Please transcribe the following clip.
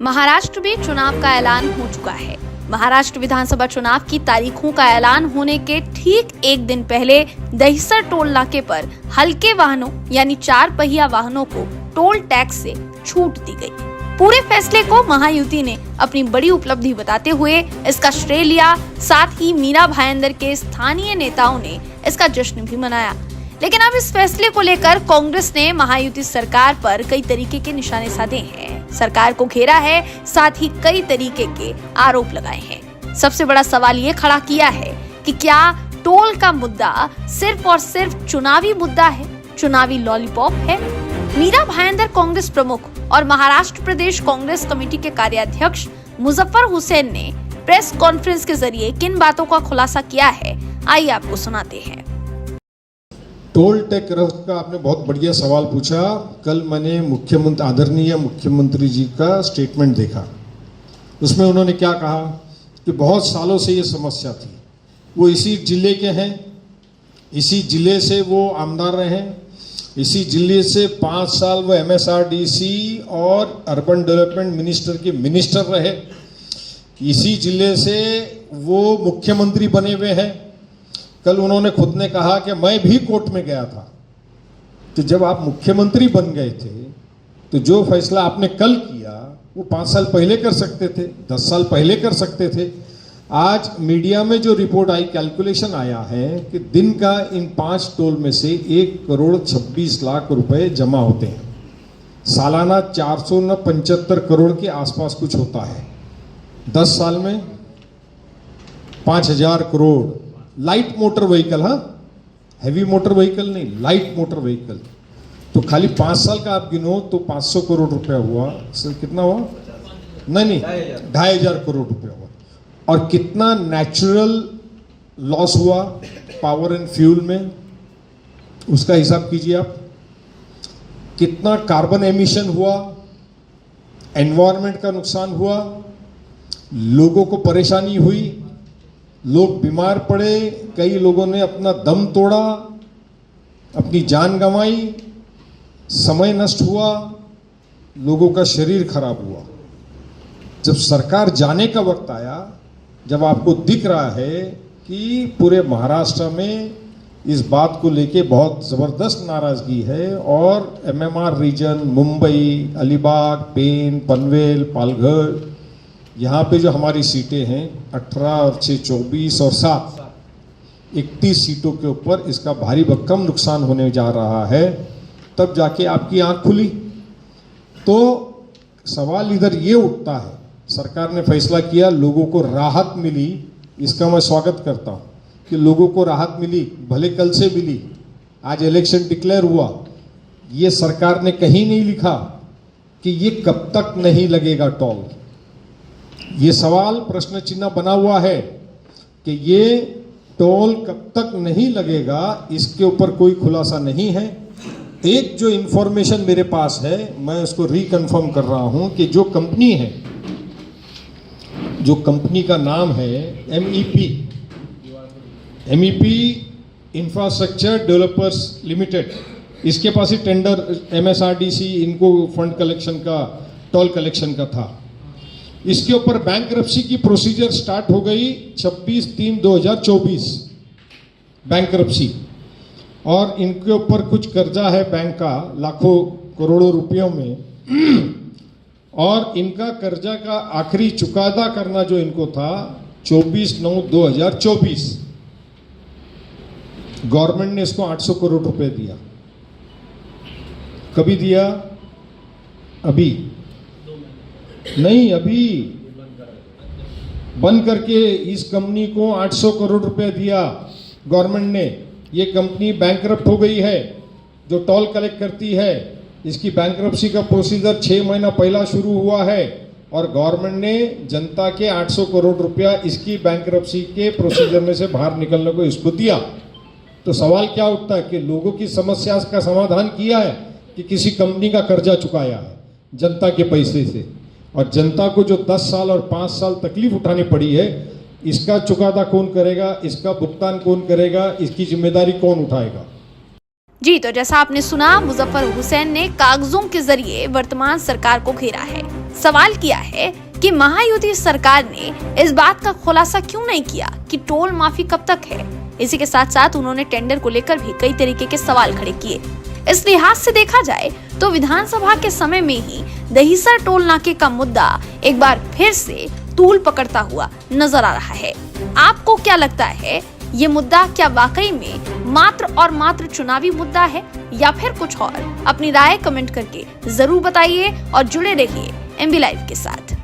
महाराष्ट्र में चुनाव का ऐलान हो चुका है। महाराष्ट्र विधानसभा चुनाव की तारीखों का ऐलान होने के ठीक एक दिन पहले दहिसर टोल नाके पर हल्के वाहनों यानी 4 पहिया वाहनों को टोल टैक्स से छूट दी गई। पूरे फैसले को महायुति ने अपनी बड़ी उपलब्धि बताते हुए इसका श्रेय लिया। साथ ही मीरा भाईंदर के स्थानीय नेताओं ने इसका जश्न भी मनाया। लेकिन अब इस फैसले को लेकर कांग्रेस ने महायुति सरकार पर कई तरीके के निशाने साधे हैं, सरकार को घेरा है, साथ ही कई तरीके के आरोप लगाए हैं। सबसे बड़ा सवाल ये खड़ा किया है कि क्या टोल का मुद्दा सिर्फ और सिर्फ चुनावी मुद्दा है, चुनावी लॉलीपॉप है। मीरा भाईंदर कांग्रेस प्रमुख और महाराष्ट्र प्रदेश कांग्रेस कमेटी के कार्याध्यक्ष मुजफ्फर हुसैन ने प्रेस कॉन्फ्रेंस के जरिए किन बातों का खुलासा किया है, आइए आपको सुनाते हैं। टोल टैक्स का आपने बहुत बढ़िया सवाल पूछा। कल मैंने आदरणीय मुख्यमंत्री जी का स्टेटमेंट देखा। उसमें उन्होंने क्या कहा कि बहुत सालों से ये समस्या थी। वो इसी जिले के हैं, इसी जिले से वो आमदार रहे, इसी जिले से 5 साल वो MSRDC और अर्बन डेवलपमेंट मिनिस्टर के मिनिस्टर रहे, इसी जिले से वो मुख्यमंत्री बने हुए हैं। कल उन्होंने खुद ने कहा कि मैं भी कोर्ट में गया था। तो जब आप मुख्यमंत्री बन गए थे तो जो फैसला आपने कल किया वो 5 साल पहले कर सकते थे, 10 साल पहले कर सकते थे। आज मीडिया में जो रिपोर्ट आई, कैलकुलेशन आया है कि दिन का इन 5 टोल में से 1,26,00,000 रुपए जमा होते हैं। सालाना 475 करोड़ के आसपास कुछ होता है। 10 साल में 5,000 करोड़। लाइट मोटर व्हीकल, हाँ, हैवी मोटर व्हीकल नहीं, लाइट मोटर व्हीकल। तो खाली 5 साल का आप गिनो तो 500 करोड़ रुपया हुआ। सर कितना हुआ? नहीं, 2,500 करोड़ रुपया हुआ। और कितना नेचुरल लॉस हुआ पावर एंड फ्यूल में, उसका हिसाब कीजिए आप। कितना कार्बन एमिशन हुआ, एनवायरनमेंट का नुकसान हुआ, लोगों को परेशानी हुई, लोग बीमार पड़े, कई लोगों ने अपना दम तोड़ा, अपनी जान गंवाई, समय नष्ट हुआ, लोगों का शरीर खराब हुआ। जब सरकार जाने का वक्त आया, जब आपको दिख रहा है कि पूरे महाराष्ट्र में इस बात को लेके बहुत ज़बरदस्त नाराज़गी है और MMR रीजन, मुंबई, अलीबाग, पेन, पनवेल, पालघर, यहाँ पे जो हमारी सीटें हैं 18 और 6 24 और 7 31 सीटों के ऊपर इसका भारी भरकम नुकसान होने जा रहा है। तब जाके आपकी आंख खुली। तो सवाल इधर ये उठता है, सरकार ने फैसला किया, लोगों को राहत मिली, इसका मैं स्वागत करता हूँ कि लोगों को राहत मिली, भले कल से मिली। आज इलेक्शन डिक्लेयर हुआ, ये सरकार ने कहीं नहीं लिखा कि ये कब तक नहीं लगेगा टोल। ये सवाल प्रश्न चिन्ह बना हुआ है कि ये टोल कब तक नहीं लगेगा, इसके ऊपर कोई खुलासा नहीं है। एक जो इंफॉर्मेशन मेरे पास है मैं उसको रिकन्फर्म कर रहा हूं कि जो कंपनी है, जो कंपनी का नाम है MEP इंफ्रास्ट्रक्चर डेवलपर्स लिमिटेड, इसके पास ही टेंडर MSRDC इनको फंड कलेक्शन का, टोल कलेक्शन का था। इसके ऊपर बैंकरप्सी की प्रोसीजर स्टार्ट हो गई 26/3/2024 बैंकरप्सी। और इनके ऊपर कुछ कर्जा है बैंक का लाखों करोड़ों रुपयों में। और इनका कर्जा का आखिरी चुकादा करना जो इनको था 24/9/2024। गवर्नमेंट ने इसको 800 करोड़ रुपए दिया। कभी दिया? अभी नहीं, अभी बंद करके इस कंपनी को 800 करोड़ रुपए दिया गवर्नमेंट ने। ये कंपनी बैंकरप्ट हो गई है, जो टोल कलेक्ट करती है। इसकी बैंकरप्सी का प्रोसीजर 6 महीना पहला शुरू हुआ है और गवर्नमेंट ने जनता के 800 करोड़ रुपया इसकी बैंकरप्सी के प्रोसीजर में से बाहर निकलने को इसको दिया। तो सवाल क्या उठता है कि लोगों की समस्या का समाधान किया है कि किसी कंपनी का कर्जा चुकाया है जनता के पैसे से। और जनता को जो 10 साल और 5 साल तकलीफ उठानी पड़ी है, इसका चुकादा कौन करेगा, इसका भुगतान कौन करेगा, इसकी जिम्मेदारी कौन उठाएगा। जी, तो जैसा आपने सुना, मुजफ्फर हुसैन ने कागजों के जरिए वर्तमान सरकार को घेरा है। सवाल किया है कि महायुति सरकार ने इस बात का खुलासा क्यों नहीं किया कि टोल माफी कब तक है। इसी के साथ साथ उन्होंने टेंडर को लेकर भी कई तरीके के सवाल खड़े किए। इस लिहाज से देखा जाए तो विधानसभा के समय में ही दहिसर टोल नाके का मुद्दा एक बार फिर से तूल पकड़ता हुआ नजर आ रहा है। आपको क्या लगता है, ये मुद्दा क्या वाकई में मात्र और मात्र चुनावी मुद्दा है या फिर कुछ और? अपनी राय कमेंट करके जरूर बताइए और जुड़े रहिए MB लाइव के साथ।